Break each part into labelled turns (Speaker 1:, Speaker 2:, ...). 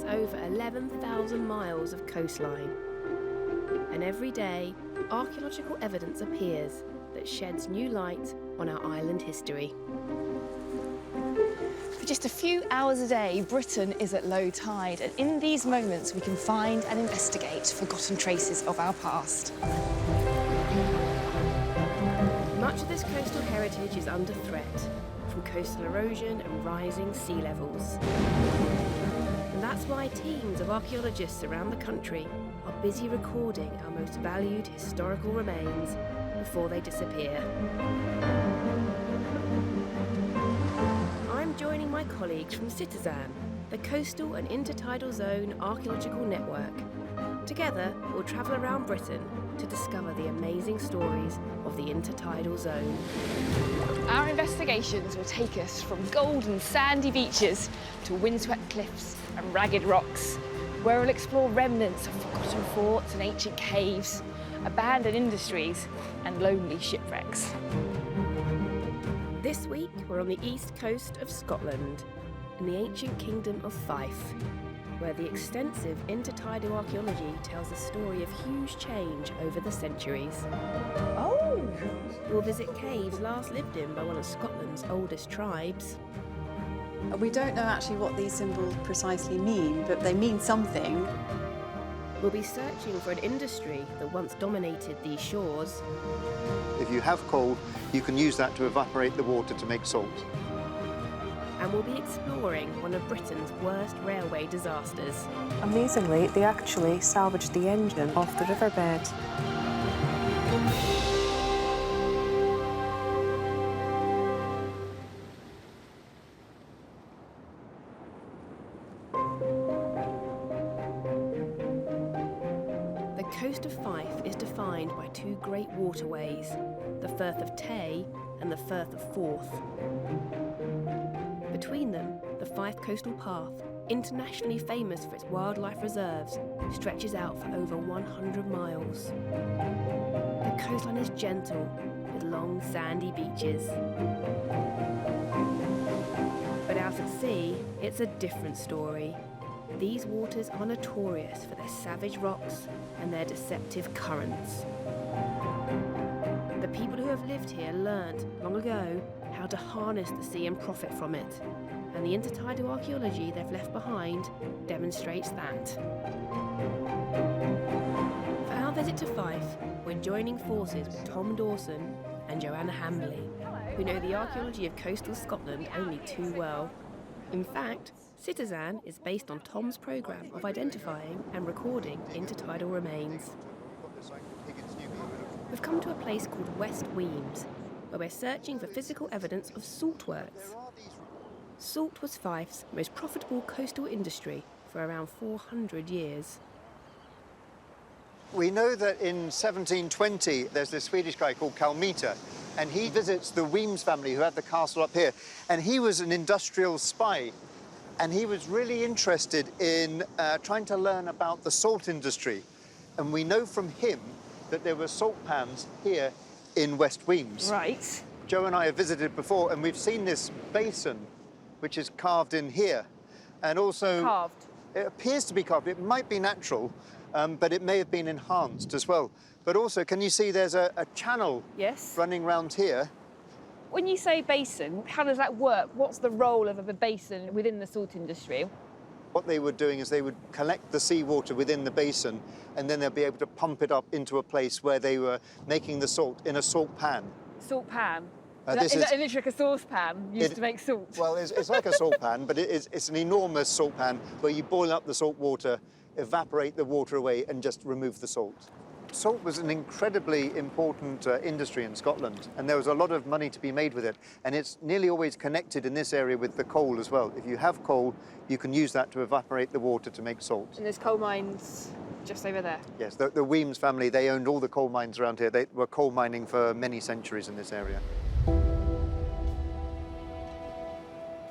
Speaker 1: over 11,000 miles of coastline. And every day, archaeological evidence appears that sheds new light on our island history.
Speaker 2: For just a few hours a day, Britain is at low tide, and in these moments we can find and investigate forgotten traces of our past.
Speaker 1: Much of this coastal heritage is under threat from coastal erosion and rising sea levels. And that's why teams of archaeologists around the country are busy recording our most valued historical remains before they disappear. I'm joining my colleagues from CITiZAN, the Coastal and Intertidal Zone Archaeological Network. Together, we'll travel around Britain to discover the amazing stories of the intertidal zone.
Speaker 2: Our investigations will take us from golden sandy beaches to windswept cliffs and ragged rocks, where we'll explore remnants of forgotten forts and ancient caves, abandoned industries and lonely shipwrecks.
Speaker 1: This week, we're on the east coast of Scotland, in the ancient kingdom of Fife, where the extensive intertidal archaeology tells the story of huge change over the centuries.
Speaker 2: Oh!
Speaker 1: We'll visit caves last lived in by one of Scotland's oldest tribes.
Speaker 3: We don't know actually what these symbols precisely mean, but they mean something.
Speaker 1: We'll be searching for an industry that once dominated these shores.
Speaker 4: If you have coal, you can use that to evaporate the water to make salt.
Speaker 1: And we'll be exploring one of Britain's worst railway disasters.
Speaker 5: Amazingly, they actually salvaged the engine off the riverbed.
Speaker 1: The coast of Fife is defined by two great waterways, the Firth of Tay and the Firth of Forth. Between them, the Fife Coastal Path, internationally famous for its wildlife reserves, stretches out for over 100 miles. The coastline is gentle, with long sandy beaches. But out at sea, it's a different story. These waters are notorious for their savage rocks and their deceptive currents. The people who have lived here learnt, long ago, how to harness the sea and profit from it, and the intertidal archaeology they've left behind demonstrates that. For our visit to Fife, we're joining forces with Tom Dawson and Joanna Hambley, who know the archaeology of coastal Scotland only too well. In fact, CITiZAN is based on Tom's programme of identifying and recording intertidal remains. We've come to a place called West Wemyss, where we're searching for physical evidence of salt works. Salt was Fife's most profitable coastal industry for around 400 years.
Speaker 4: We know that in 1720, there's this Swedish guy called Kalmita, and he visits the Wemyss family who had the castle up here. And he was an industrial spy, and he was really interested in trying to learn about the salt industry. And we know from him that there were salt pans here in West Wemyss.
Speaker 2: Right.
Speaker 4: Joe and I have visited before, and we've seen this basin, which is carved in here. And also...
Speaker 2: Carved?
Speaker 4: It appears to be carved. It might be natural, but it may have been enhanced as well. But also, can you see there's a channel
Speaker 2: Yes.
Speaker 4: running round here?
Speaker 2: When you say basin, how does that work? What's the role of a basin within the salt industry?
Speaker 4: What they were doing is they would collect the seawater within the basin, and then they'll be able to pump it up into a place where they were making the salt in a salt pan.
Speaker 2: Salt pan?
Speaker 4: This
Speaker 2: is that literally like a saucepan used to make salt?
Speaker 4: Well, it's like a salt pan, but it's an enormous salt pan where you boil up the salt water, evaporate the water away, and just remove the salt. Salt was an incredibly important industry in Scotland, and there was a lot of money to be made with it. And it's nearly always connected in this area with the coal as well. If you have coal, you can use that to evaporate the water to make salt.
Speaker 2: And there's coal mines just over there?
Speaker 4: Yes, the Wemyss family, they owned all the coal mines around here. They were coal mining for many centuries in this area.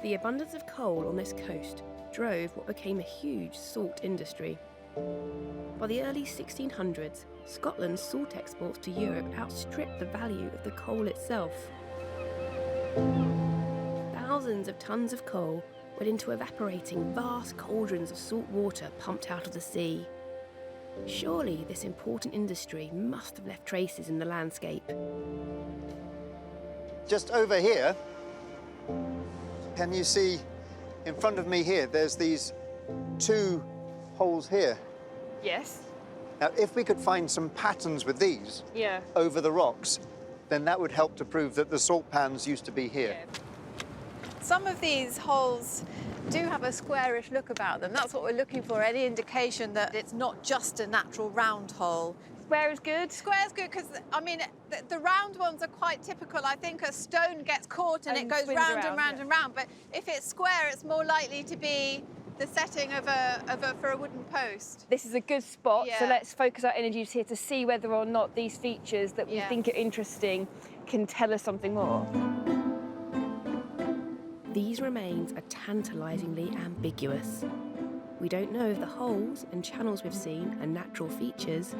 Speaker 1: The abundance of coal on this coast drove what became a huge salt industry. By the early 1600s, Scotland's salt exports to Europe outstripped the value of the coal itself. Thousands of tons of coal went into evaporating vast cauldrons of salt water pumped out of the sea. Surely this important industry must have left traces in the landscape.
Speaker 4: Just over here, can you see in front of me here, there's these 2 holes here.
Speaker 2: Yes.
Speaker 4: Now, if we could find some patterns with these
Speaker 2: Yeah.
Speaker 4: over the rocks, then that would help to prove that the salt pans used to be here.
Speaker 3: Some of these holes do have a squarish look about them. That's what we're looking for, any indication that it's not just a natural round hole.
Speaker 2: Square is good.
Speaker 3: Square's good because, I mean, the round ones are quite typical. I think a stone gets caught and it goes
Speaker 2: spins
Speaker 3: round and
Speaker 2: around,
Speaker 3: round
Speaker 2: yeah.
Speaker 3: and round. But if it's square, it's more likely to be the setting for a wooden post.
Speaker 2: This is a good spot, so
Speaker 3: Yeah.
Speaker 2: let's focus our energies here to see whether or not these features that we
Speaker 3: Yeah.
Speaker 2: think are interesting can tell us something more.
Speaker 1: These remains are tantalisingly ambiguous. We don't know if the holes and channels we've seen are natural features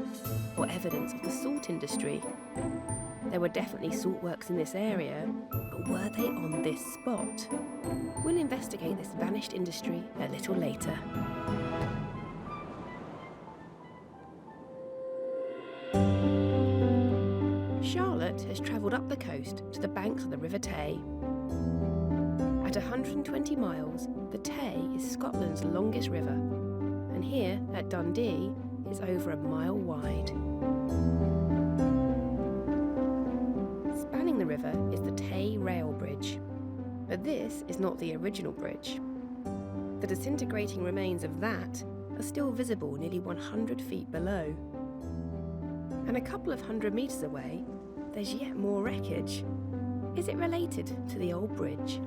Speaker 1: or evidence of the salt industry. There were definitely salt works in this area, but were they on this spot? We'll investigate this vanished industry a little later. Charlotte has travelled up the coast to the banks of the River Tay. At 120 miles, the Tay is Scotland's longest river, and here at Dundee it's over a mile wide. Spanning the river is the Tay Rail Bridge, but this is not the original bridge. The disintegrating remains of that are still visible nearly 100 feet below. And a couple of 100 metres away, there's yet more wreckage. Is it related to the old bridge?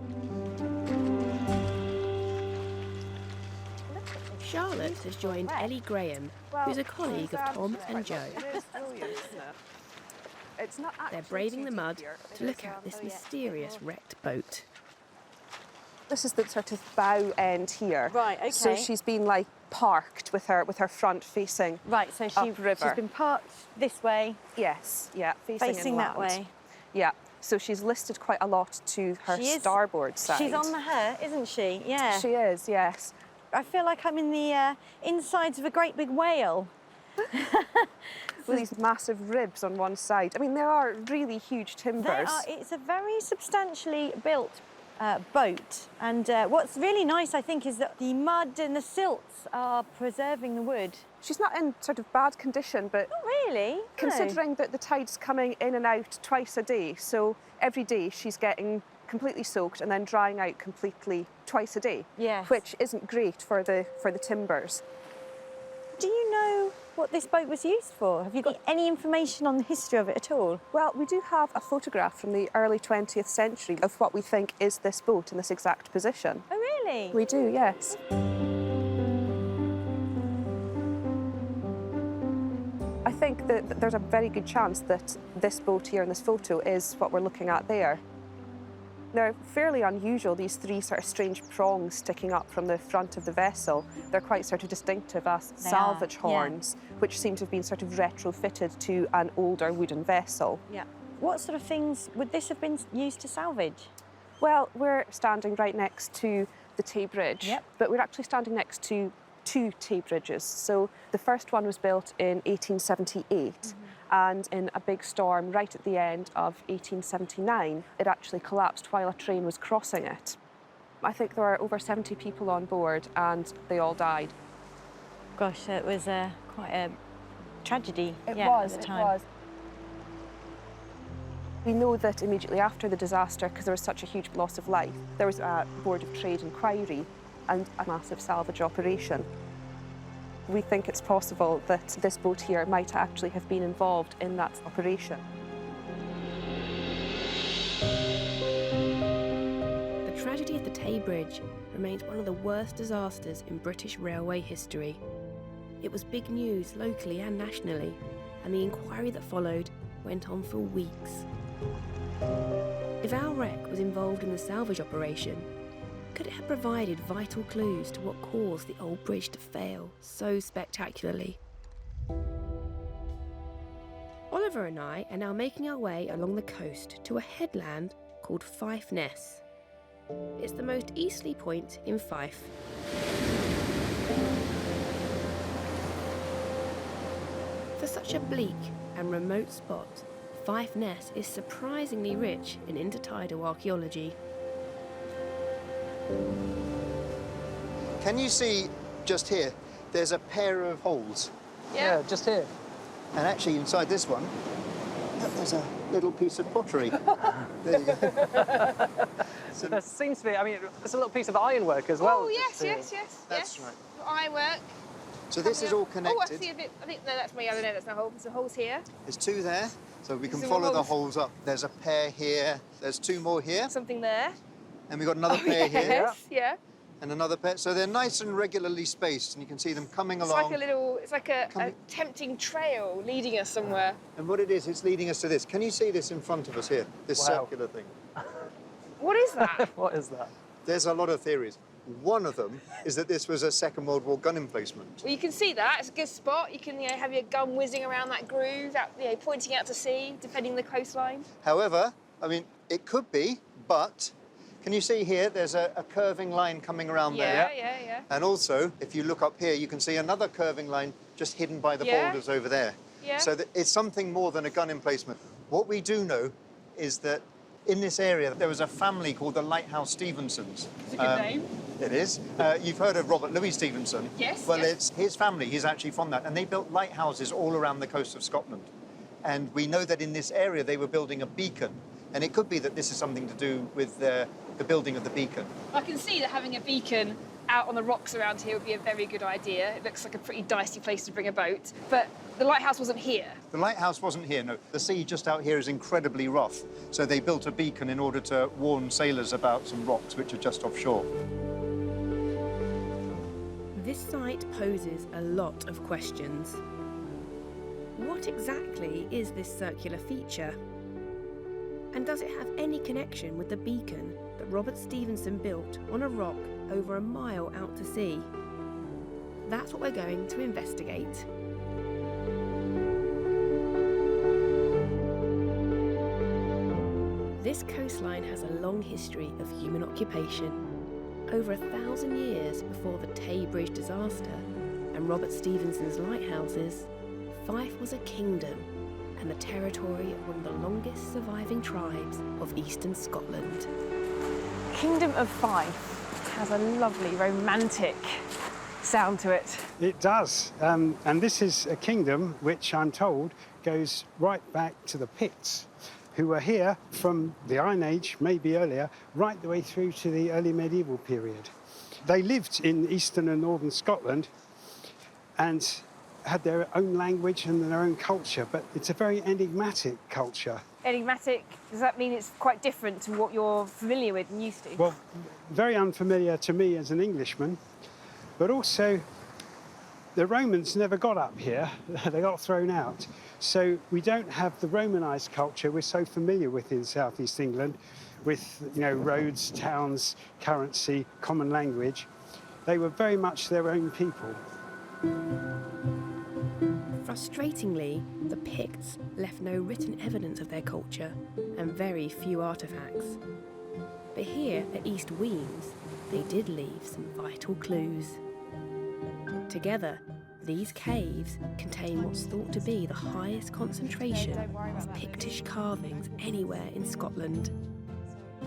Speaker 1: Charlotte has joined Ellie Graham, who's a colleague of Tom and Joe. They're braving the mud to look at this mysterious wrecked boat.
Speaker 5: This is the sort of bow end here.
Speaker 6: Right, okay.
Speaker 5: So she's been like parked with her front facing.
Speaker 6: Right, so
Speaker 5: upriver.
Speaker 6: she's been parked this way,
Speaker 5: Yes, yeah,
Speaker 6: facing that
Speaker 5: inland.
Speaker 6: way.
Speaker 5: Yeah. So she's listed quite a lot to her
Speaker 6: She is-
Speaker 5: starboard side.
Speaker 6: She's on the her, isn't she? Yeah.
Speaker 5: She is, yes.
Speaker 6: I feel like I'm in the insides of a great big whale.
Speaker 5: With these massive ribs on one side. I mean, there are really huge timbers.
Speaker 6: It's a very substantially built boat. And what's really nice, I think, is that the mud and the silts are preserving the wood.
Speaker 5: She's not in sort of bad condition, but
Speaker 6: Not really. no.
Speaker 5: considering that the tide's coming in and out twice a day, so every day she's getting completely soaked and then drying out completely twice a day,
Speaker 6: Yes.
Speaker 5: which isn't great for the timbers.
Speaker 6: Do you know what this boat was used for? Have you got any information on the history of it at all?
Speaker 5: Well, we do have a photograph from the early 20th century of what we think is this boat in this exact position.
Speaker 6: Oh, really?
Speaker 5: We do, yes. I think that there's a very good chance that this boat here in this photo is what we're looking at there. They're fairly unusual, these 3 sort of strange prongs sticking up from the front of the vessel. They're quite sort of distinctive as
Speaker 6: They
Speaker 5: salvage
Speaker 6: are, yeah.
Speaker 5: horns, which seem to have been sort of retrofitted to an older wooden vessel.
Speaker 6: Yeah. What sort of things would this have been used to salvage?
Speaker 5: Well, we're standing right next to the Tay Bridge,
Speaker 6: Yep.
Speaker 5: but we're actually standing next to 2 Tay Bridges. So the first one was built in 1878, and in a big storm right at the end of 1879, it actually collapsed while a train was crossing it. I think there were over 70 people on board, and they all died.
Speaker 6: Gosh, it was quite a tragedy.
Speaker 5: It
Speaker 6: yeah,
Speaker 5: was,
Speaker 6: at the
Speaker 5: it
Speaker 6: time.
Speaker 5: was. We know that immediately after the disaster, because there was such a huge loss of life, there was a Board of Trade inquiry and a massive salvage operation. We think it's possible that this boat here might actually have been involved in that operation.
Speaker 1: The tragedy of the Tay Bridge remains one of the worst disasters in British railway history. It was big news locally and nationally, and the inquiry that followed went on for weeks. If our wreck was involved in the salvage operation, could it have provided vital clues to what caused the old bridge to fail so spectacularly? Oliver and I are now making our way along the coast to a headland called Fife Ness. It's the most easterly point in Fife. For such a bleak and remote spot, Fife Ness is surprisingly rich in intertidal archaeology.
Speaker 4: Can you see just here, there's a pair of holes.
Speaker 2: Yeah.
Speaker 7: just here.
Speaker 4: And actually inside this one, look, there's a little piece of pottery. There you go. So
Speaker 7: There seems to be, I mean, there's a little piece of ironwork as well.
Speaker 2: Oh, yes,
Speaker 7: just here.
Speaker 2: yes.
Speaker 4: That's right.
Speaker 2: Ironwork.
Speaker 4: So this is all
Speaker 2: Oh, I
Speaker 4: connected.
Speaker 2: see a bit. I think no, that's me. I don't know. That's no hole. There's holes here.
Speaker 4: There's two there, so we can
Speaker 2: Some
Speaker 4: follow the
Speaker 2: holes.
Speaker 4: holes up. There's a pair here, there's two more here,
Speaker 2: Something there.
Speaker 4: and we've got another pair here,
Speaker 2: Yes. Yeah.
Speaker 4: and another pair. So they're nice and regularly spaced, and you can see them coming
Speaker 2: It's
Speaker 4: along.
Speaker 2: like a little. It's like a
Speaker 4: Coming-
Speaker 2: tempting trail leading us somewhere.
Speaker 4: And what it is, it's leading us to this. Can you see this in front of us here? This
Speaker 7: Wow.
Speaker 4: circular thing.
Speaker 2: What is that?
Speaker 7: What is that?
Speaker 4: There's a lot of theories. One of them is that this was a Second World War gun emplacement.
Speaker 2: Well, you can see that. It's a good spot. You can have your gun whizzing around that groove, out, pointing out to sea, defending the coastline.
Speaker 4: However, I mean, it could be, but can you see here, there's a curving line coming around there.
Speaker 2: Yeah.
Speaker 4: And also, if you look up here, you can see another curving line just hidden by the
Speaker 2: Yeah.
Speaker 4: boulders over there.
Speaker 2: Yeah.
Speaker 4: So that it's something more than a gun emplacement. What we do know is that in this area, there was a family called the Lighthouse Stevensons.
Speaker 2: It's a good name.
Speaker 4: It is. You've heard of Robert Louis Stevenson.
Speaker 2: Yes,
Speaker 4: Well,
Speaker 2: yes.
Speaker 4: it's his family. He's actually from that. And they built lighthouses all around the coast of Scotland. And we know that in this area, they were building a beacon. And it could be that this is something to do with the building of the beacon.
Speaker 2: I can see that having a beacon out on the rocks around here would be a very good idea. It looks like a pretty dicey place to bring a boat. But the lighthouse wasn't here.
Speaker 4: The lighthouse wasn't here, no. The sea just out here is incredibly rough. So they built a beacon in order to warn sailors about some rocks which are just offshore.
Speaker 1: This site poses a lot of questions. What exactly is this circular feature? And does it have any connection with the beacon that Robert Stevenson built on a rock over a mile out to sea? That's what we're going to investigate. This coastline has a long history of human occupation. Over 1,000 years before the Tay Bridge disaster and Robert Stevenson's lighthouses, Fife was a kingdom and the territory of one of the longest surviving tribes of eastern Scotland.
Speaker 2: Kingdom of Fife has a lovely romantic sound to it.
Speaker 8: It does, and this is a kingdom which I'm told goes right back to the Picts, who were here from the Iron Age, maybe earlier, right the way through to the early medieval period. They lived in eastern and northern Scotland and had their own language and their own culture, but it's a very enigmatic culture.
Speaker 2: Enigmatic, does that mean it's quite different to what you're familiar with and used to?
Speaker 8: Well, very unfamiliar to me as an Englishman, but also the Romans never got up here, they got thrown out. So we don't have the Romanised culture we're so familiar with in southeast England, with roads, towns, currency, common language. They were very much their own people.
Speaker 1: Frustratingly, the Picts left no written evidence of their culture and very few artefacts. But here at East Weems, they did leave some vital clues. Together, these caves contain what's thought to be the highest concentration of Pictish carvings anywhere in Scotland.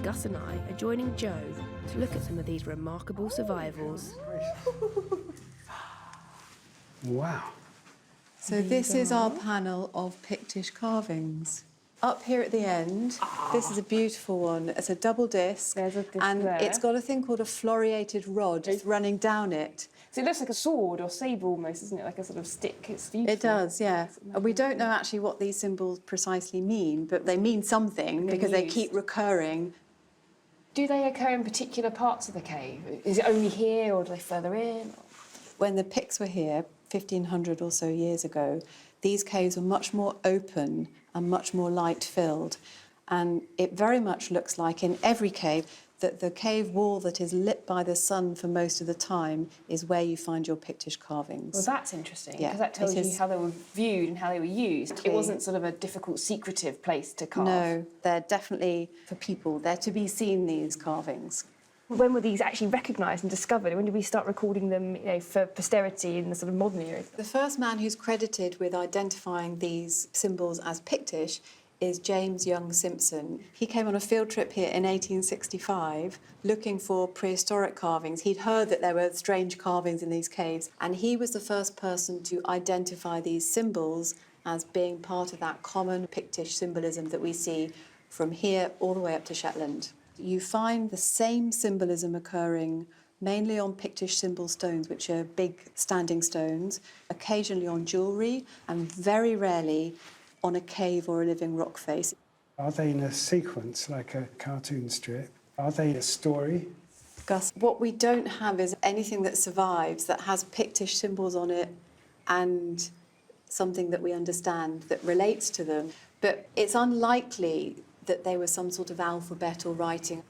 Speaker 1: Gus and I are joining Joe to look at some of these remarkable survivals.
Speaker 8: Wow.
Speaker 3: So this is our panel of Pictish carvings. Up here at the end, this is a beautiful one. It's a double disc,
Speaker 2: There's a disc
Speaker 3: and
Speaker 2: there.
Speaker 3: it's got a thing called a floriated rod running down it.
Speaker 2: So it looks like a sword or sabre almost, isn't it? Like a sort of stick. It's beautiful.
Speaker 3: It does, yeah. And we don't know actually what these symbols precisely mean, but they mean something because they
Speaker 2: used.
Speaker 3: keep recurring.
Speaker 2: Do they occur in particular parts of the cave? Is it only here or do they further in?
Speaker 3: When the Picts were here, 1,500 or so years ago, these caves were much more open and much more light-filled. And it very much looks like in every cave that the cave wall that is lit by the sun for most of the time is where you find your Pictish carvings.
Speaker 2: Well, that's interesting,
Speaker 3: Yeah,
Speaker 2: because that tells
Speaker 3: it
Speaker 2: you
Speaker 3: is.
Speaker 2: how they were viewed and how they were used.
Speaker 3: Exactly.
Speaker 2: It wasn't sort of a difficult, secretive place to carve.
Speaker 3: No, they're definitely for people. They're to be seen, these carvings.
Speaker 2: When were these actually recognised and discovered? When did we start recording them, for posterity in the sort of modern era?
Speaker 3: The first man who's credited with identifying these symbols as Pictish is James Young Simpson. He came on a field trip here in 1865 looking for prehistoric carvings. He'd heard that there were strange carvings in these caves, and he was the first person to identify these symbols as being part of that common Pictish symbolism that we see from here all the way up to Shetland. You find the same symbolism occurring mainly on Pictish symbol stones, which are big standing stones, occasionally on jewellery, and very rarely on a cave or a living rock face.
Speaker 8: Are they in a sequence, like a cartoon strip? Are they a story?
Speaker 3: Gus, what we don't have is anything that survives that has Pictish symbols on it and something that we understand that relates to them. But it's unlikely that they were some sort of alphabet or writing.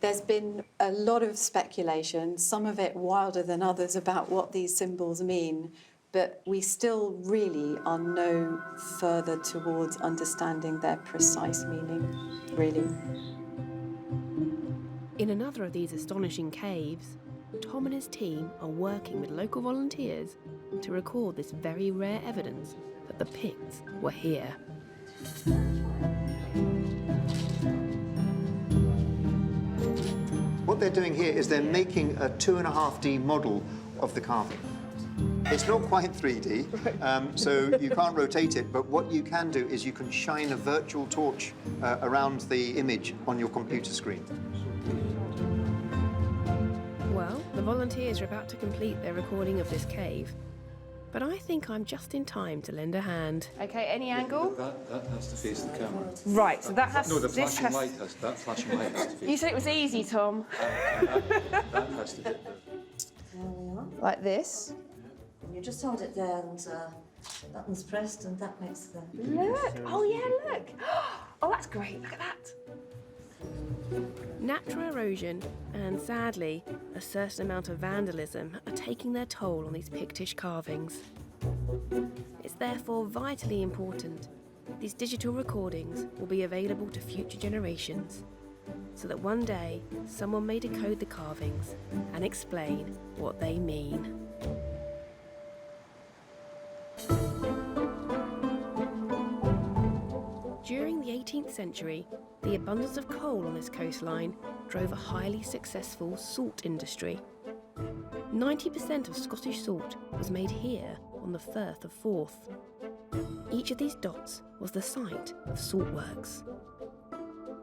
Speaker 3: There's been a lot of speculation, some of it wilder than others, about what these symbols mean, but we still really are no further towards understanding their precise meaning, really.
Speaker 1: In another of these astonishing caves, Tom and his team are working with local volunteers to record this very rare evidence that the Picts were here.
Speaker 4: What they're doing here is they're making a 2.5D model of the carving. It's not quite 3D, so you can't rotate it, but what you can do is you can shine a virtual torch around the image on your computer screen.
Speaker 1: Well, the volunteers are about to complete their recording of this cave, but I think I'm just in time to lend a hand.
Speaker 2: OK, any angle?
Speaker 9: That has to face the camera.
Speaker 2: Right, so that has...
Speaker 9: No, the flashing light has... That flashing light has to face...
Speaker 2: You said it was easy, Tom.
Speaker 9: That has to hit the...
Speaker 6: Like this.
Speaker 10: You just hold it there and that one's pressed and that makes the...
Speaker 2: Look! Oh, yeah, look! Oh, that's great. Look at that.
Speaker 1: Natural erosion and, sadly, a certain amount of vandalism are taking their toll on these Pictish carvings. It's therefore vitally important these digital recordings will be available to future generations, so that one day someone may decode the carvings and explain what they mean. During the 18th century, the abundance of coal on this coastline drove a highly successful salt industry. 90% of Scottish salt was made here on the Firth of Forth. Each of these dots was the site of salt works.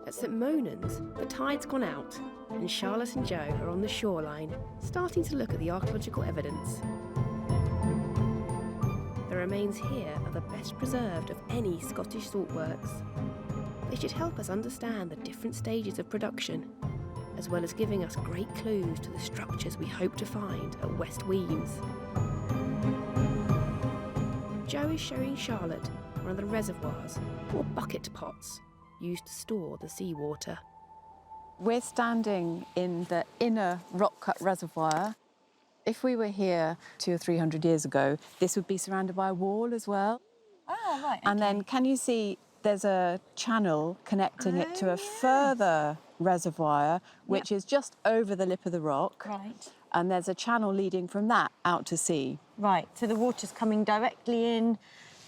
Speaker 1: At St Monans, the tide's gone out, and Charlotte and Joe are on the shoreline, starting to look at the archaeological evidence. The remains here are the best preserved of any Scottish salt works. They should help us understand the different stages of production, as well as giving us great clues to the structures we hope to find at West Weems. Joe is showing Charlotte one of the reservoirs, or bucket pots, used to store the seawater.
Speaker 3: We're standing in the inner rock-cut reservoir. If we were here 200 or 300 years ago, this would be surrounded by a wall as well.
Speaker 6: Oh, right.
Speaker 3: And then, can you see there's a channel connecting it to a further reservoir, which is just over the lip of the rock.
Speaker 6: Right.
Speaker 3: And there's a channel leading from that out to sea.
Speaker 6: Right, so the water's coming directly in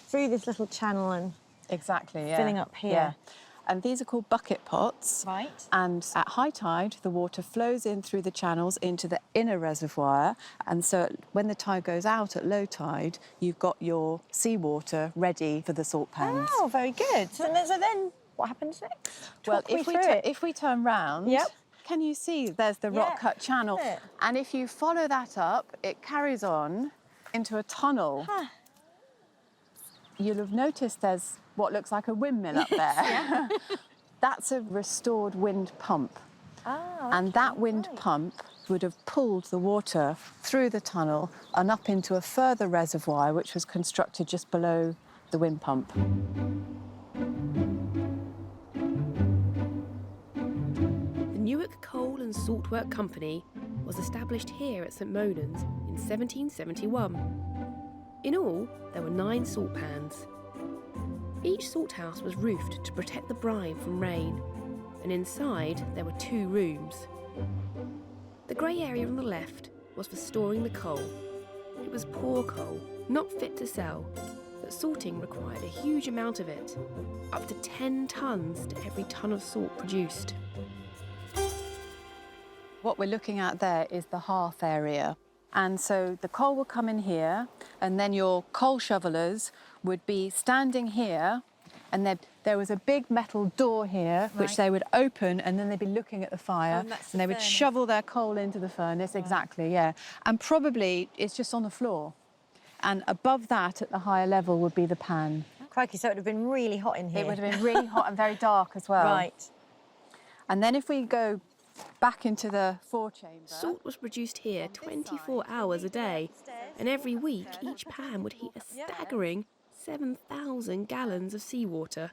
Speaker 6: through this little channel and
Speaker 3: Exactly, yeah.
Speaker 6: filling up here.
Speaker 3: Yeah. And these are called bucket pots.
Speaker 6: Right.
Speaker 3: And at high tide, the water flows in through the channels into the inner reservoir. And so when the tide goes out at low tide, you've got your seawater ready for the salt pans.
Speaker 6: Oh, very good. So then what happens next?
Speaker 3: Well,
Speaker 6: Talk me through it.
Speaker 3: if we turn round,
Speaker 6: Yep.
Speaker 3: can you see there's the rock-cut channel?
Speaker 6: Yeah.
Speaker 3: And if you follow that up, it carries on into a tunnel.
Speaker 6: Huh.
Speaker 3: You'll have noticed there's what looks like a windmill up there. That's a restored wind pump.
Speaker 6: Oh,
Speaker 3: And that wind pump would have pulled the water through the tunnel and up into a further reservoir, which was constructed just below the wind pump.
Speaker 1: The Newark Coal and Salt Work Company was established here at St Monans in 1771. In all, there were 9 salt pans. Each salt house was roofed to protect the brine from rain, and inside there were 2 rooms. grey area on the left was for storing the coal. It was poor coal, not fit to sell, but salting required a huge amount of it, up to 10 tonnes to every tonne of salt produced.
Speaker 3: What we're looking at there is the hearth area. And so the coal will come in here, and then your coal shovelers would be standing here, and there was a big metal door here, which they would open, and then they'd be looking at the fire, and they would shovel their coal into the furnace, exactly, yeah. And probably it's just on the floor. And above that, at the higher level, would be the pan.
Speaker 6: Crikey, so it would have been really hot in here.
Speaker 3: It would have been really hot and very dark as well.
Speaker 6: Right.
Speaker 3: And then if we go back into the forechamber...
Speaker 1: Salt was produced here 24 hours a day, and every week each pan would heat a staggering 7,000 gallons of seawater.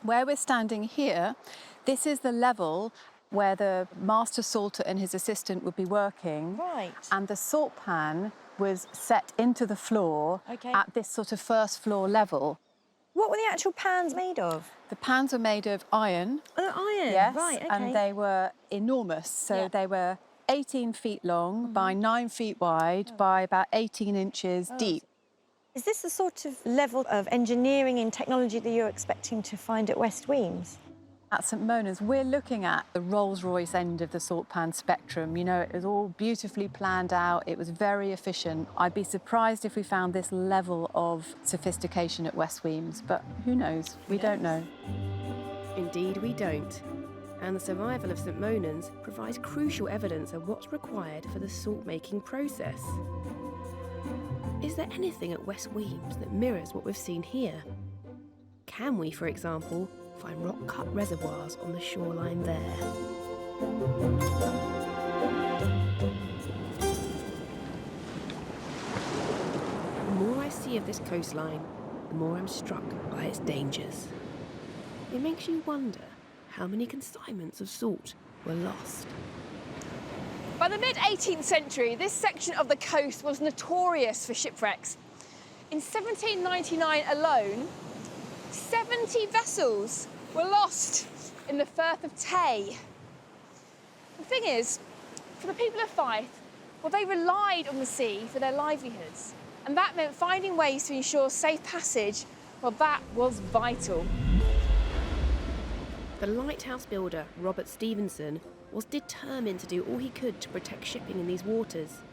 Speaker 3: Where we're standing here, this is the level where the master salter and his assistant would be working.
Speaker 6: Right.
Speaker 3: And the salt pan was set into the floor at this sort of first floor level.
Speaker 6: What were the actual pans made of?
Speaker 3: The pans were made of iron.
Speaker 6: Oh, iron,
Speaker 3: yes,
Speaker 6: right, okay.
Speaker 3: And they were enormous. So they were 18 feet long by 9 feet wide by about 18 inches deep.
Speaker 6: Is this the sort of level of engineering and technology that you're expecting to find at West Wemyss?
Speaker 3: At St Mona's, we're looking at the Rolls-Royce end of the salt pan spectrum. You know, it was all beautifully planned out. It was very efficient. I'd be surprised if we found this level of sophistication at West Wemyss, but who knows? We don't know.
Speaker 1: Indeed, we don't. And the survival of St Monans provides crucial evidence of what's required for the salt-making process. Is there anything at West Wemyss that mirrors what we've seen here? Can we, for example, find rock-cut reservoirs on the shoreline there? The more I see of this coastline, the more I'm struck by its dangers. It makes you wonder how many consignments of salt were lost.
Speaker 2: By the mid-18th century, this section of the coast was notorious for shipwrecks. In 1799 alone, 70 vessels were lost in the Firth of Tay. The thing is, for the people of Fife, well, they relied on the sea for their livelihoods, and that meant finding ways to ensure safe passage. Well, that was vital.
Speaker 1: The lighthouse builder, Robert Stevenson, was determined to do all he could to protect shipping in these waters.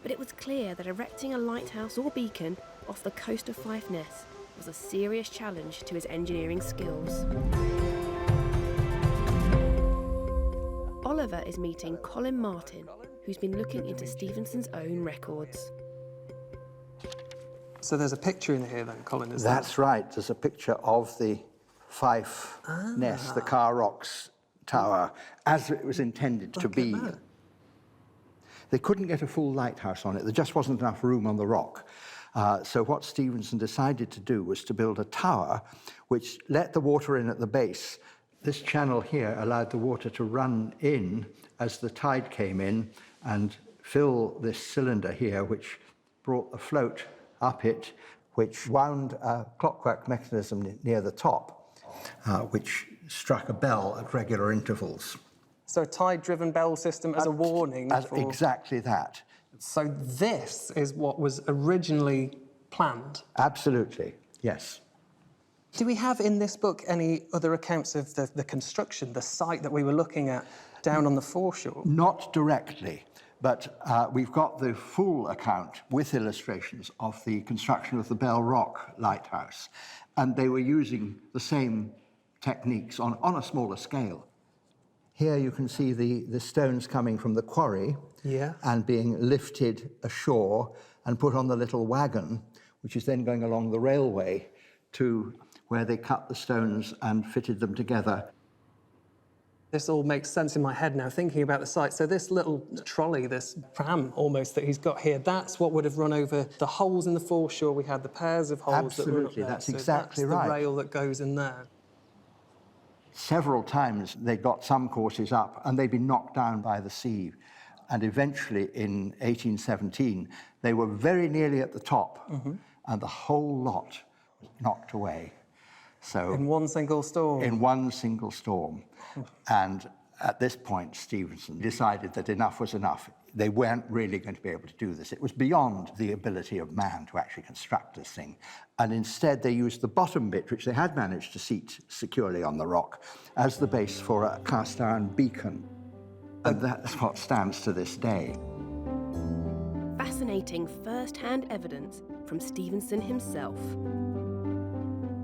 Speaker 1: But it was clear that erecting a lighthouse or beacon off the coast of Fife Ness was a serious challenge to his engineering skills. Oliver is meeting Colin Martin, who's been looking into Stevenson's own records.
Speaker 7: So there's a picture in here then, Colin, is
Speaker 11: That's right. There's a picture of the Fife Ness, the Car Rocks Tower, as it was intended to be. They couldn't get a full lighthouse on it. There just wasn't enough room on the rock. So what Stevenson decided to do was to build a tower which let the water in at the base. This channel here allowed the water to run in as the tide came in and fill this cylinder here, which brought the float up it, which wound a clockwork mechanism near the top, which struck a bell at regular intervals.
Speaker 7: So a tide-driven bell system as a warning for...
Speaker 11: Exactly that.
Speaker 7: So this is what was originally planned?
Speaker 11: Absolutely, yes.
Speaker 7: Do we have in this book any other accounts of the construction, the site that we were looking at down on the foreshore?
Speaker 11: Not directly, but we've got the full account with illustrations of the construction of the Bell Rock Lighthouse. And they were using the same techniques on a smaller scale. Here you can see the stones coming from the quarry and being lifted ashore and put on the little wagon, which is then going along the railway to where they cut the stones and fitted them together.
Speaker 7: This all makes sense in my head now, thinking about the site. So this little trolley, this pram almost that he's got here, that's what would have run over the holes in the foreshore. We had the pairs of holes
Speaker 11: Absolutely,
Speaker 7: that run up there.
Speaker 11: that's
Speaker 7: so
Speaker 11: exactly
Speaker 7: that's
Speaker 11: right.
Speaker 7: the rail that goes in there.
Speaker 11: Several times they got some courses up and they'd been knocked down by the sea. And eventually in 1817, they were very nearly at the top and the whole lot was knocked away. So
Speaker 7: in one single storm?
Speaker 11: In one single storm. And At this point, Stevenson decided that enough was enough. They weren't really going to be able to do this. It was beyond the ability of man to actually construct this thing. And instead, they used the bottom bit, which they had managed to seat securely on the rock, as the base for a cast iron beacon. And that's what stands to this day.
Speaker 1: Fascinating first-hand evidence from Stevenson himself.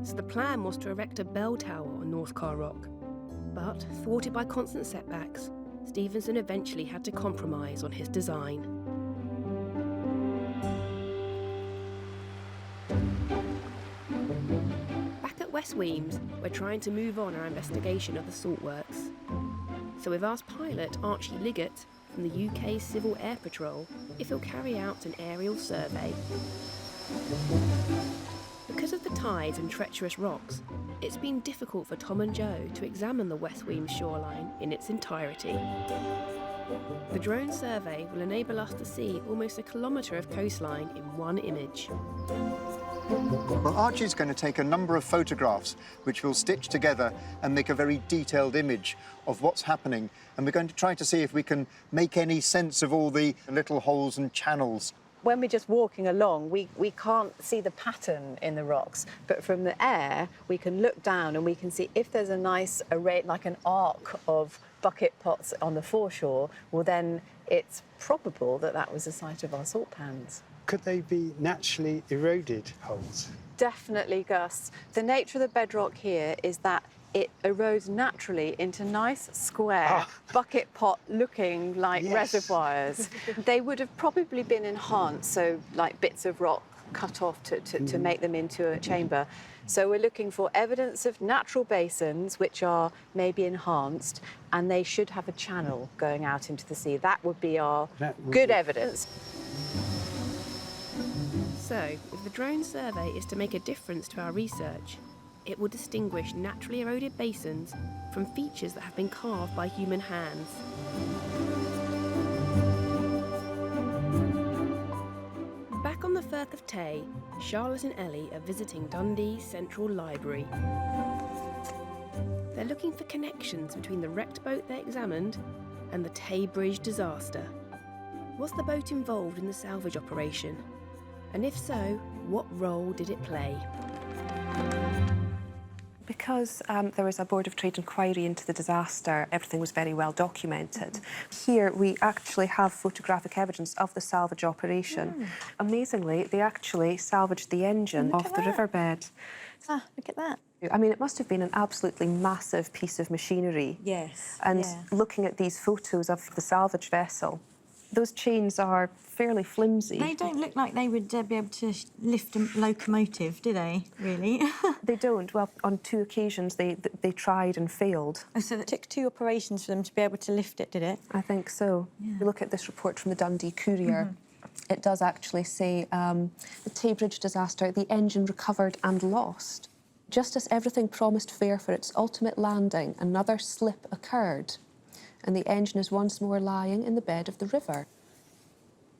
Speaker 1: So the plan was to erect a bell tower on North Car Rock, but thwarted by constant setbacks, Stevenson eventually had to compromise on his design. Back at West Weems, we're trying to move on our investigation of the saltworks. So we've asked pilot Archie Liggett from the UK Civil Air Patrol if he'll carry out an aerial survey. Because of the tides and treacherous rocks, it's been difficult for Tom and Joe to examine the West Weems shoreline in its entirety. The drone survey will enable us to see almost a kilometre of coastline in one image.
Speaker 4: Well, Archie's going to take a number of photographs which we'll stitch together and make a very detailed image of what's happening. And we're going to try to see if we can make any sense of all the little holes and channels.
Speaker 12: When we're just walking along, we can't see the pattern in the rocks, but from the air, we can look down and we can see if there's a nice array, like an arc of bucket pots on the foreshore, well, then it's probable that that was the site of our salt pans.
Speaker 8: Could they be naturally eroded holes?
Speaker 12: Definitely, Gus. The nature of the bedrock here is that it erodes naturally into nice, square, bucket pot-looking like reservoirs. They would have probably been enhanced, so like bits of rock cut off to make them into a chamber. So we're looking for evidence of natural basins which are maybe enhanced, and they should have a channel going out into the sea. That would be our good evidence.
Speaker 1: So, if the drone survey is to make a difference to our research, it will distinguish naturally eroded basins from features that have been carved by human hands. Back on the Firth of Tay, Charlotte and Ellie are visiting Dundee's Central Library. They're looking for connections between the wrecked boat they examined and the Tay Bridge disaster. Was the boat involved in the salvage operation? And if so, what role did it play?
Speaker 5: Because there was a Board of Trade inquiry into the disaster, everything was very well documented. Here we actually have photographic evidence of the salvage operation. Amazingly, they actually salvaged the engine off the riverbed.
Speaker 6: Ah, look at that.
Speaker 5: I mean, it must have been an absolutely massive piece of machinery.
Speaker 6: Yes.
Speaker 5: And looking at these photos of the salvage vessel, those chains are fairly flimsy.
Speaker 6: They don't look like they would be able to lift a locomotive, do they, really?
Speaker 5: They don't. Well, on 2 occasions they tried and failed.
Speaker 6: Oh, so it took 2 operations for them to be able to lift it, did it?
Speaker 5: I think so. Yeah. You look at this report from the Dundee Courier, it does actually say the Tay Bridge disaster, the engine recovered and lost. Just as everything promised fair for its ultimate landing, another slip occurred, and the engine is once more lying in the bed of the river.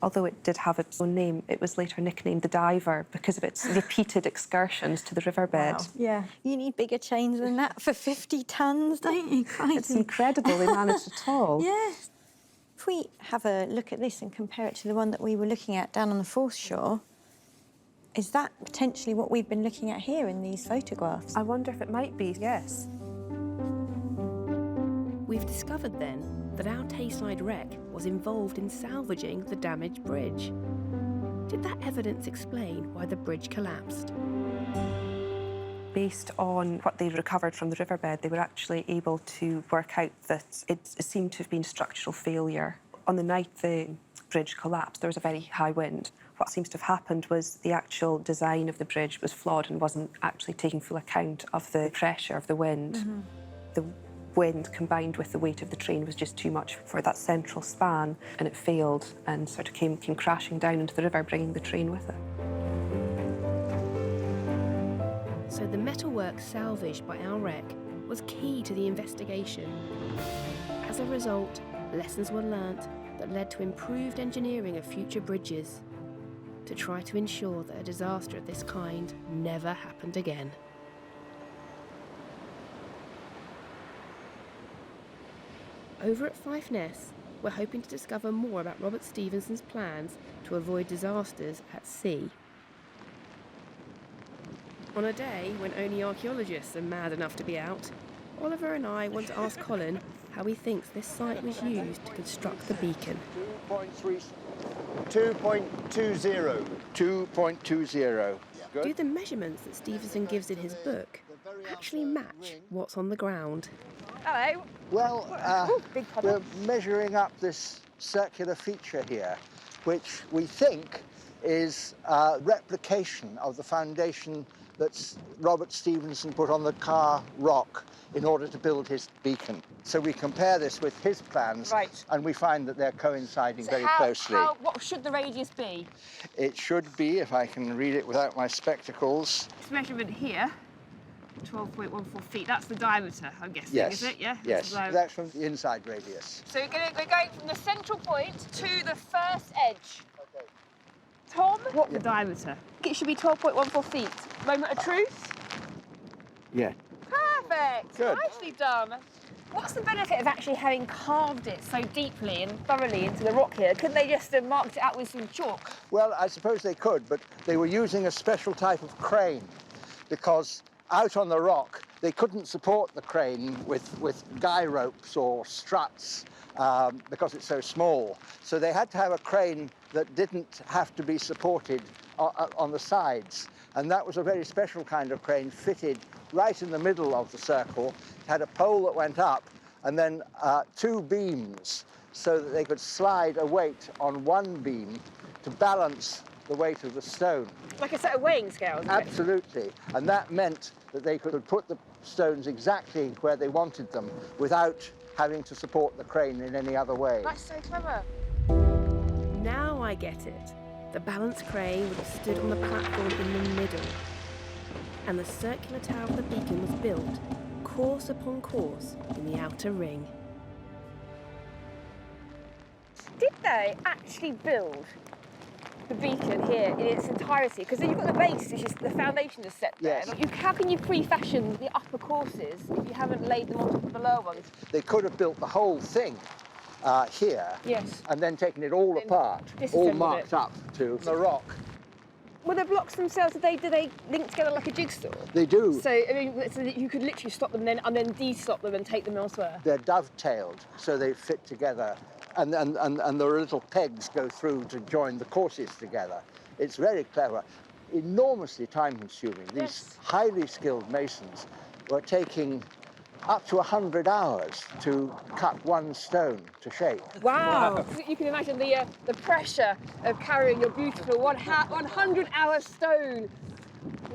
Speaker 5: Although it did have its own name, it was later nicknamed the Diver because of its repeated excursions to the riverbed.
Speaker 6: Wow. Yeah. You need bigger chains than that for 50 tons, don't you? Crazy.
Speaker 5: It's incredible they managed it all.
Speaker 6: Yes. If we have a look at this and compare it to the one that we were looking at down on the foreshore, is that potentially what we've been looking at here in these photographs?
Speaker 5: I wonder if it might be, yes.
Speaker 1: We've discovered then that our Tayside wreck was involved in salvaging the damaged bridge. Did that evidence explain why the bridge collapsed?
Speaker 5: Based on what they recovered from the riverbed, they were actually able to work out that it seemed to have been structural failure. On the night the bridge collapsed, there was a very high wind. What seems to have happened was the actual design of the bridge was flawed and wasn't actually taking full account of the pressure of the wind. The wind combined with the weight of the train was just too much for that central span, and it failed and sort of came crashing down into the river, bringing the train with it.
Speaker 1: So the metalwork salvaged by our wreck was key to the investigation. As a result, lessons were learnt that led to improved engineering of future bridges to try to ensure that a disaster of this kind never happened again. Over at Fife Ness, we're hoping to discover more about Robert Stevenson's plans to avoid disasters at sea. On a day when only archaeologists are mad enough to be out, Oliver and I want to ask Colin how he thinks this site was used to construct the beacon.
Speaker 4: 2.20.
Speaker 11: 2.20.
Speaker 1: Do the measurements that Stevenson gives in his book actually match what's on the ground?
Speaker 2: Hello.
Speaker 11: Well, we're measuring up this circular feature here, which we think is a replication of the foundation that Robert Stevenson put on the Carr Rock in order to build his beacon. So we compare this with his plans, and we find that they're coinciding very closely.
Speaker 2: What should the radius be?
Speaker 11: It should be, if I can read it without my spectacles.
Speaker 2: This measurement here, 12.14 feet. That's the diameter, I'm guessing,
Speaker 11: Yes.
Speaker 2: is it? Yeah.
Speaker 11: Yes. That's from the inside radius.
Speaker 2: So we're going from the central point to the first edge. Okay. Tom, what's the diameter? It should be 12.14 feet. Moment of truth?
Speaker 11: Yeah.
Speaker 2: Perfect.
Speaker 11: Good.
Speaker 2: Nicely done. What's the benefit of actually having carved it so deeply and thoroughly into the rock here? Couldn't they just have marked it out with some chalk?
Speaker 11: Well, I suppose they could, but they were using a special type of crane because out on the rock, they couldn't support the crane with guy ropes or struts because it's so small. So they had to have a crane that didn't have to be supported on the sides. And that was a very special kind of crane fitted right in the middle of the circle. It had a pole that went up and then 2 beams so that they could slide a weight on one beam to balance the weight of the stone.
Speaker 2: Like a set of weighing scales?
Speaker 11: Absolutely. And that meant that they could put the stones exactly where they wanted them without having to support the crane in any other way.
Speaker 2: That's so clever.
Speaker 1: Now I get it. The balance crane would have stood on the platform in the middle, and the circular tower of the beacon was built, course upon course, in the outer ring.
Speaker 2: Did they actually build the beacon here in its entirety? Because you've got the base, which is the foundation is set there.
Speaker 11: Yes.
Speaker 2: How can you pre-fashion the upper courses if you haven't laid them on top of the lower ones?
Speaker 11: They could have built the whole thing here,
Speaker 2: yes,
Speaker 11: and then taken it all apart, all marked up to the rock.
Speaker 2: Well, the blocks themselves, do they link together like a jigsaw?
Speaker 11: They do.
Speaker 2: So, I mean, so that you could literally stop them and then de-stop them and take them elsewhere?
Speaker 11: They're dovetailed, so they fit together, and there are little pegs go through to join the courses together. It's very clever, enormously time-consuming. These highly skilled masons were taking up to 100 hours to cut one stone to shape.
Speaker 2: Wow. You can imagine the pressure of carrying your beautiful 100-hour stone.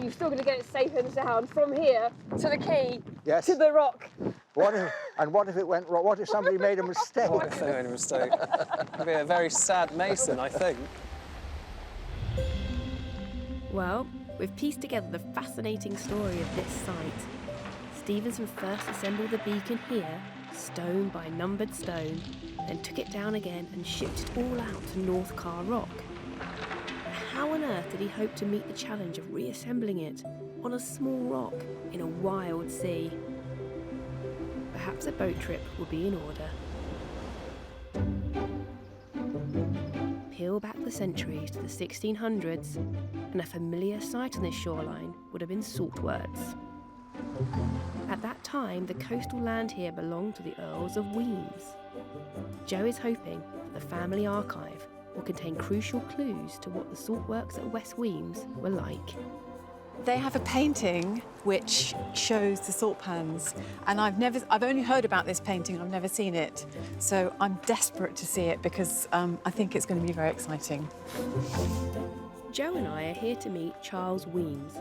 Speaker 2: You're still going to get it safe and sound from here to the quay, to the rock.
Speaker 11: What if it went wrong? What if somebody made a mistake?
Speaker 7: What if they made a mistake? It'd be a very sad mason, I think.
Speaker 1: Well, we've pieced together the fascinating story of this site. Stevenson first assembled the beacon here, stone by numbered stone, then took it down again and shipped it all out to North Carr Rock. How on earth did he hope to meet the challenge of reassembling it on a small rock in a wild sea? Perhaps a boat trip would be in order. Peel back the centuries to the 1600s, and a familiar sight on this shoreline would have been Saltworks. At that time, the coastal land here belonged to the Earls of Weems. Joe is hoping that the family archive will contain crucial clues to what the saltworks at West Weems were like.
Speaker 3: They have a painting which shows the salt pans, and I've only heard about this painting, I've never seen it. So I'm desperate to see it because I think it's going to be very exciting.
Speaker 1: Joe and I are here to meet Charles Weems,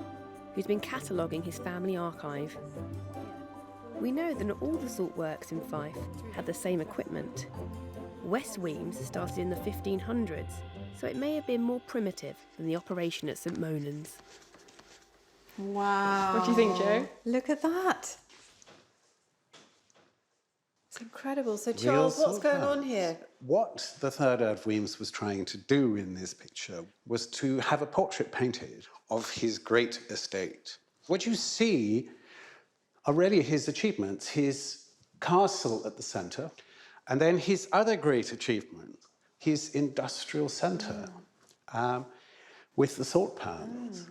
Speaker 1: who's been cataloguing his family archive. We know that not all the saltworks in Fife had the same equipment. West Weems started in the 1500s, so it may have been more primitive than the operation at St Monans.
Speaker 3: Wow.
Speaker 2: What do you think, Joe?
Speaker 3: Look at that. It's incredible. So Charles, what's going on here?
Speaker 13: What the third Earl of Weems was trying to do in this picture was to have a portrait painted of his great estate. What you see are really his achievements, his castle at the centre, And then his other great achievement, his industrial centre with the salt pans.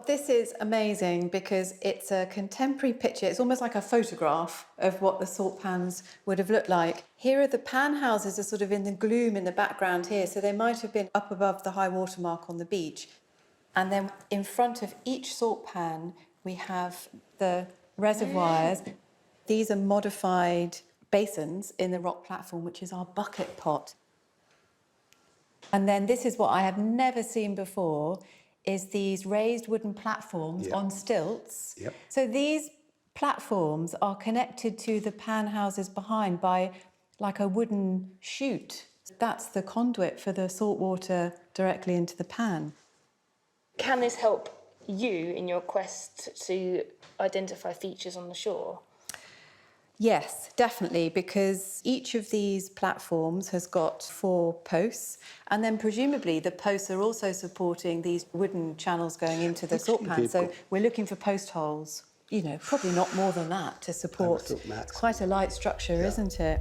Speaker 3: This is amazing because it's a contemporary picture. It's almost like a photograph of what the salt pans would have looked like. Here are the pan houses are sort of in the gloom in the background here, so they might have been up above the high water mark on the beach. And then in front of each salt pan, we have the reservoirs. These are modified basins in the rock platform, which is our bucket pot. And then this is what I have never seen before, is these raised wooden platforms on stilts. So these platforms are connected to the pan houses behind by like a wooden chute. That's the conduit for the salt water directly into the pan.
Speaker 2: Can this help you in your quest to identify features on the shore?
Speaker 3: Yes, definitely, because each of these platforms has got 4 posts, and then presumably the posts are also supporting these wooden channels going into the salt pan. So we're looking for post holes, you know, probably not more than that to support. It's quite a light structure, isn't it?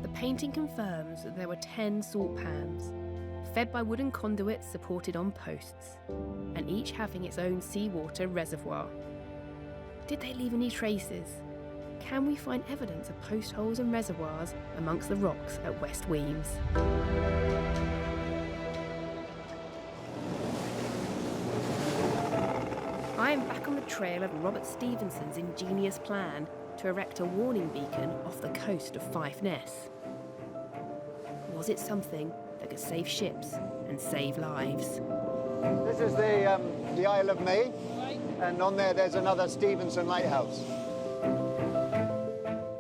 Speaker 1: The painting confirms that there were 10 salt pans, fed by wooden conduits supported on posts, and each having its own seawater reservoir. Did they leave any traces? Can we find evidence of post holes and reservoirs amongst the rocks at West Weems? I am back on the trail of Robert Stevenson's ingenious plan to erect a warning beacon off the coast of Fife Ness. Was it something that could save ships and save lives?
Speaker 4: This is the Isle of May, and on there's another Stevenson lighthouse.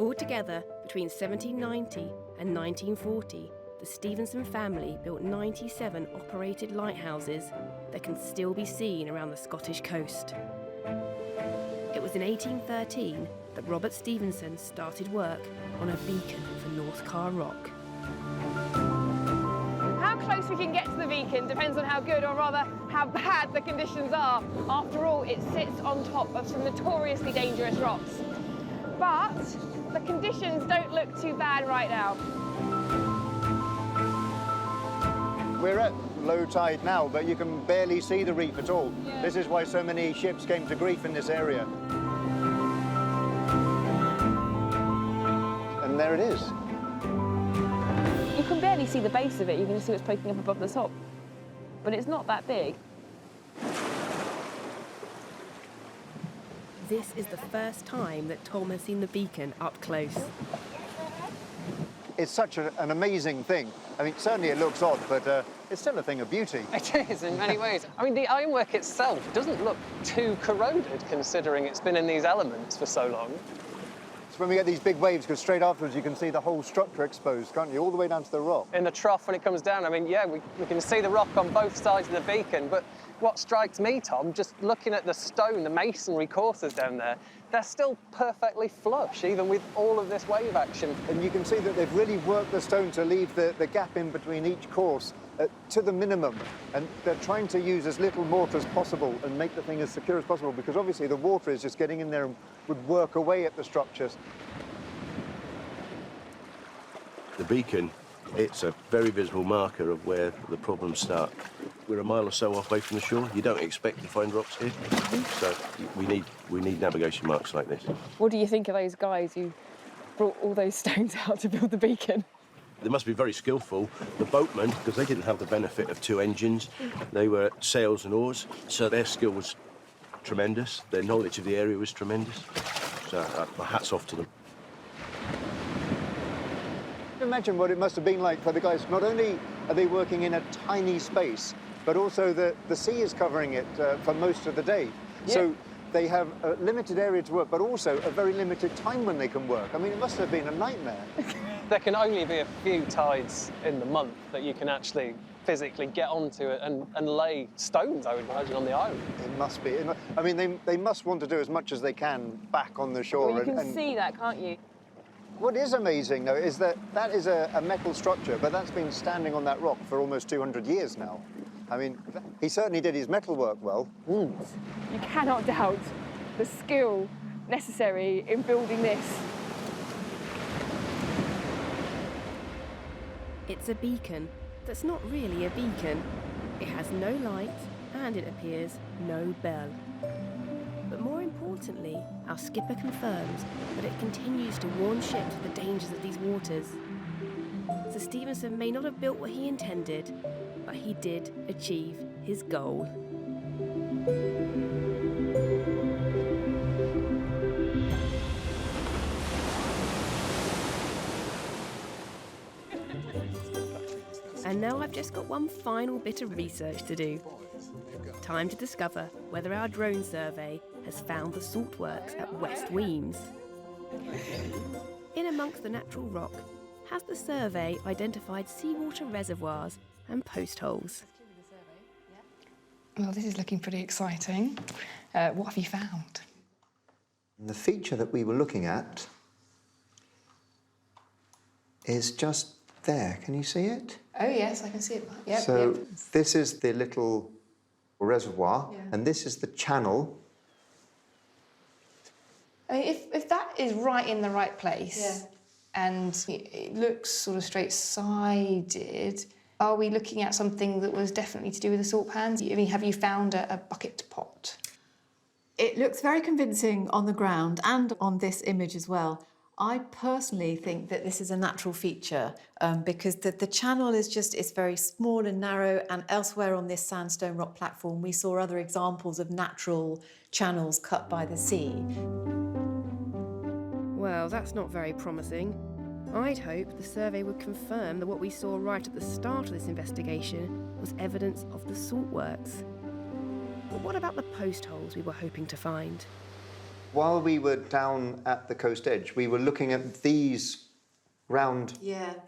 Speaker 1: Altogether, between 1790 and 1940, the Stevenson family built 97 operated lighthouses that can still be seen around the Scottish coast. It was in 1813 that Robert Stevenson started work on a beacon for North Carr Rock.
Speaker 2: How close we can get to the beacon depends on how good, or rather how bad, the conditions are. After all, it sits on top of some notoriously dangerous rocks. But the conditions don't look too bad right now.
Speaker 4: We're at low tide now, but you can barely see the reef at all. This is why so many ships came to grief in this area. And there it is.
Speaker 2: You can barely see the base of it. You can just see what's poking up above the top. But it's not that big.
Speaker 1: This is the first time that Tom has seen the beacon up close.
Speaker 4: It's such an amazing thing. I mean, certainly it looks odd, but it's still a thing of beauty.
Speaker 14: It is in many ways. I mean, the ironwork itself doesn't look too corroded, considering it's been in these elements for so long.
Speaker 4: It's when we get these big waves, because straight afterwards you can see the whole structure exposed, can't you? All the way down to the rock.
Speaker 14: In the trough, when it comes down, I mean, yeah, we can see the rock on both sides of the beacon, but what strikes me, Tom, just looking at the stone, the masonry courses down there, they're still perfectly flush, even with all of this wave action.
Speaker 4: And you can see that they've really worked the stone to leave the gap in between each course to the minimum. And they're trying to use as little mortar as possible and make the thing as secure as possible, because obviously the water is just getting in there and would work away at the structures.
Speaker 15: The beacon, it's a very visible marker of where the problems start. We're a mile or so away from the shore. You don't expect to find rocks here, so we need navigation marks like this.
Speaker 2: What do you think of those guys who brought all those stones out to build the beacon?
Speaker 15: They must be very skillful. The boatmen, because they didn't have the benefit of 2 engines, they were sails and oars, so their skill was tremendous. Their knowledge of the area was tremendous. So my hat's off to them.
Speaker 4: Imagine what it must have been like for the guys. Not only are they working in a tiny space, but also the sea is covering it for most of the day. Yeah. So they have a limited area to work, but also a very limited time when they can work. I mean, it must have been a nightmare.
Speaker 14: There can only be a few tides in the month that you can actually physically get onto it and lay stones, I would imagine, on the island.
Speaker 4: It must be. I mean, they must want to do as much as they can back on the shore.
Speaker 2: Well, you can see that, can't you?
Speaker 4: What is amazing, though, is that is a metal structure, but that's been standing on that rock for almost 200 years now. I mean, he certainly did his metal work well.
Speaker 2: You cannot doubt the skill necessary in building this.
Speaker 1: It's a beacon that's not really a beacon. It has no light and, it appears, no bell. But more importantly, our skipper confirms that it continues to warn ships of the dangers of these waters. Sir Stevenson may not have built what he intended, but he did achieve his goal. And now I've just got one final bit of research to do. Time to discover whether our drone survey has found the salt works at West Weems. In amongst the natural rock, has the survey identified seawater reservoirs and post holes?
Speaker 2: Well, this is looking pretty exciting. What have you found?
Speaker 4: The feature that we were looking at is just there. Can you see it?
Speaker 2: Oh, yes, I can see it. Yep,
Speaker 4: So
Speaker 2: yep.
Speaker 4: this is the little reservoir,
Speaker 2: Yeah.
Speaker 4: and this is the channel.
Speaker 2: I mean, if that is right in the right place, and it looks sort of straight-sided, are we looking at something that was definitely to do with the salt pans? I mean, have you found a bucket pot?
Speaker 3: It looks very convincing on the ground and on this image as well. I personally think that this is a natural feature because the channel is it's very small and narrow, and elsewhere on this sandstone rock platform we saw other examples of natural channels cut by the sea.
Speaker 1: Well, that's not very promising. I'd hoped the survey would confirm that what we saw right at the start of this investigation was evidence of the salt works. But what about the post holes we were hoping to find?
Speaker 4: While we were down at the coast edge, we were looking at these round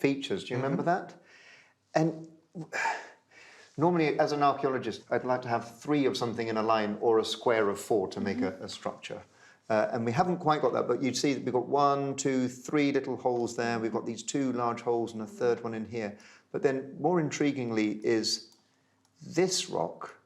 Speaker 4: features. Do you remember that? And normally, as an archaeologist, I'd like to have 3 of something in a line or a square of 4 to make a structure. And we haven't quite got that, but you'd see that we've got 1, 2, 3 little holes there. We've got these 2 large holes and a third one in here. But then, more intriguingly, is this rock.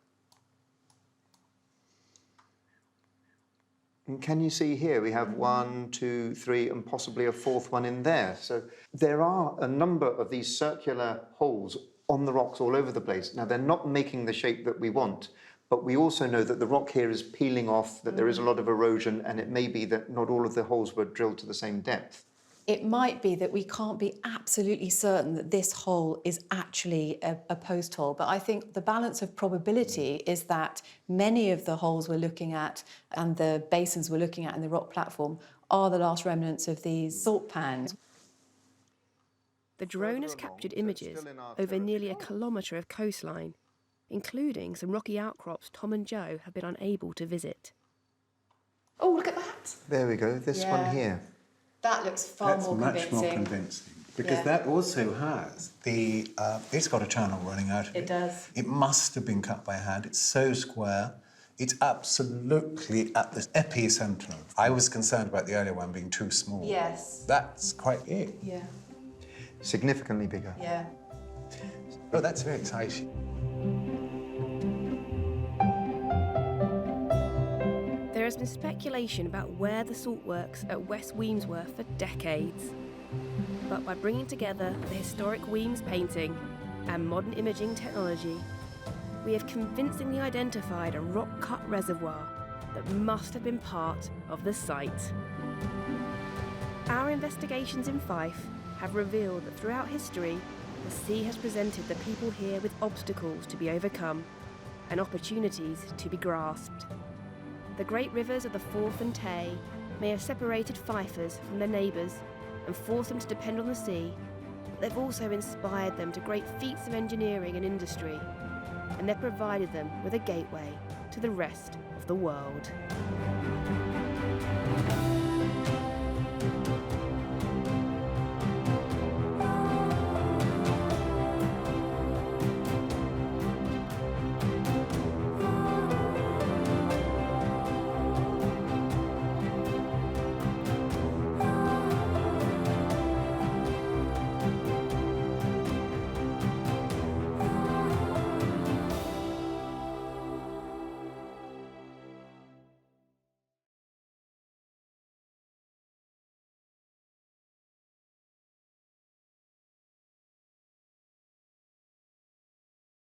Speaker 4: And can you see here, we have 1, 2, 3, and possibly a 4th one in there. So there are a number of these circular holes on the rocks all over the place. Now, they're not making the shape that we want, but we also know that the rock here is peeling off, that there is a lot of erosion, and it may be that not all of the holes were drilled to the same depth.
Speaker 3: It might be that we can't be absolutely certain that this hole is actually a post hole, but I think the balance of probability is that many of the holes we're looking at and the basins we're looking at in the rock platform are the last remnants of these salt pans.
Speaker 1: The drone has captured images over nearly a kilometre of coastline, including some rocky outcrops Tom and Joe have been unable to visit.
Speaker 2: Oh, look at that!
Speaker 4: There we go, this one here.
Speaker 3: That looks far more convincing.
Speaker 13: That's much more convincing. Because that also has the... it's got a channel running out of it.
Speaker 3: It does.
Speaker 13: It must have been cut by hand. It's so square. It's absolutely at the epicentre. I was concerned about the earlier one being too small.
Speaker 3: Yes.
Speaker 13: That's quite it.
Speaker 3: Yeah.
Speaker 4: Significantly bigger.
Speaker 3: Yeah.
Speaker 13: Oh, that's very exciting.
Speaker 1: There has been speculation about where the salt works at West Weems were for decades. But by bringing together the historic Weems painting and modern imaging technology, we have convincingly identified a rock-cut reservoir that must have been part of the site. Our investigations in Fife have revealed that throughout history, the sea has presented the people here with obstacles to be overcome and opportunities to be grasped. The great rivers of the Forth and Tay may have separated Fifers from their neighbours and forced them to depend on the sea, but they've also inspired them to great feats of engineering and industry, and they've provided them with a gateway to the rest of the world.